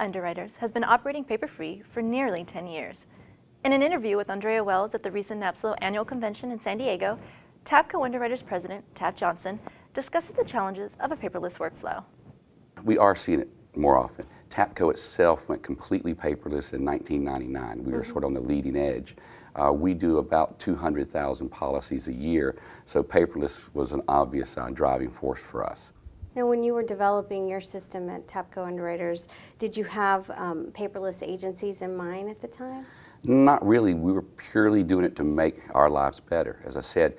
Underwriters has been operating paper-free for nearly 10 years. In an interview with Andrea Wells at the recent NAPSLO Annual Convention in SanDiego, Tapco Underwriters President Taft Johnson discusses the challenges of a paperless workflow. We are seeing it more often. Tapco itself went completely paperless in 1999. We were sort of on the leading edge. We do about 200,000 policies a year, so paperless was an obvious driving force for us. Now, when you were developing your system at Tapco Underwriters, did you have paperless agencies in mind at the time? Not really. We were purely doing it to make our lives better. As I said,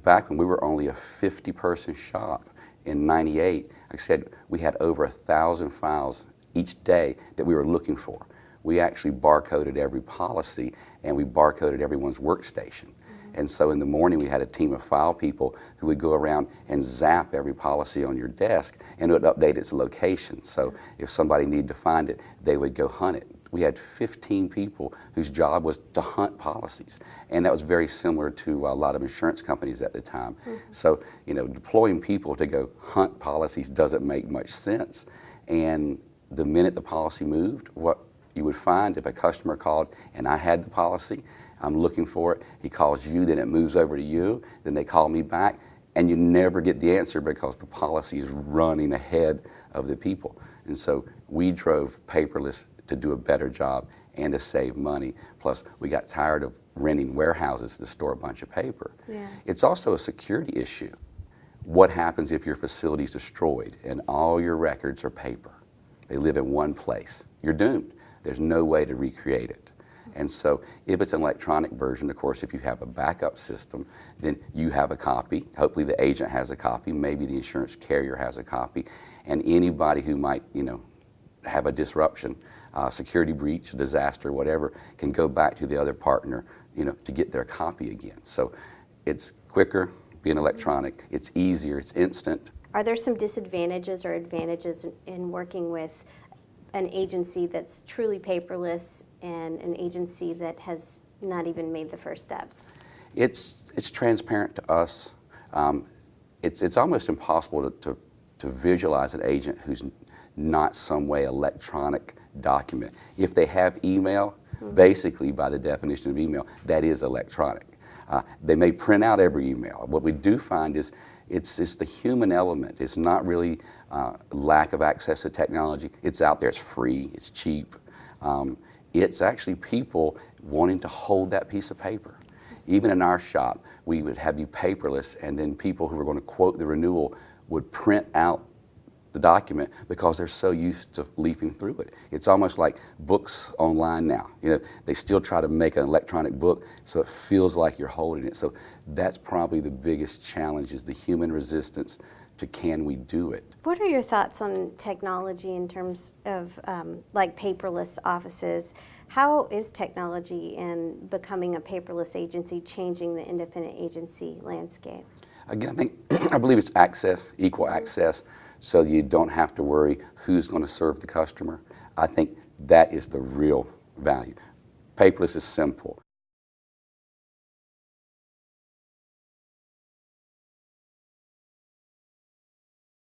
back when we were only a 50-person shop in '98, like I said, we had over 1,000 files each day that we were looking for. We actually barcoded every policy and we barcoded everyone's workstation. And so in the morning we had a team of file people who would go around and zap every policy on your desk and it would update its location. So if somebody needed to find it, they would go hunt it. We had 15 people whose job was to hunt policies, and that was very similar to a lot of insurance companies at the time. So, you know, deploying people to go hunt policies doesn't make much sense. And the minute the policy moved, what you would find if a customer called and I had the policy, I'm looking for it, he calls you, then it moves over to you, then they call me back, and you never get the answer because the policy is running ahead of the people. And so we drove paperless to do a better job and to save money. Plus, we got tired of renting warehouses to store a bunch of paper. It's also a security issue. What happens if your facility is destroyed and all your records are paper? They live in one place. You're doomed. There's no way to recreate it. And so if it's an electronic version, of course, if you have a backup system, then you have a copy. Hopefully the agent has a copy. Maybe the insurance carrier has a copy. And anybody who might, you know, have a disruption, security breach, disaster, whatever, can go back to the other partner, you know, to get their copy again. So it's quicker, being electronic, it's easier, it's instant. Are there some disadvantages or advantages in working with an agency that's truly paperless and an agency that has not even made the first steps? It's transparent to us. It's almost impossible to visualize an agent who's not some way electronic document. If they have email, basically by the definition of email, that is electronic. They may print out every email. What we do find is it's the human element. It's not really lack of access to technology. It's out there, it's free, it's cheap. It's actually people wanting to hold that piece of paper. Even in our shop, we would have you paperless, and then people who were going to quote the renewal would print out the document because they're so used to leafing through it. It's almost like books online now. You know, they still try to make an electronic book so it feels like you're holding it. So that's probably the biggest challenge, is the human resistance to can we do it. What are your thoughts on technology in terms of like paperless offices? How is technology and becoming a paperless agency changing the independent agency landscape? Again, I believe it's access, equal access, so you don't have to worry who's going to serve the customer. I think that is the real value. Paperless is simple.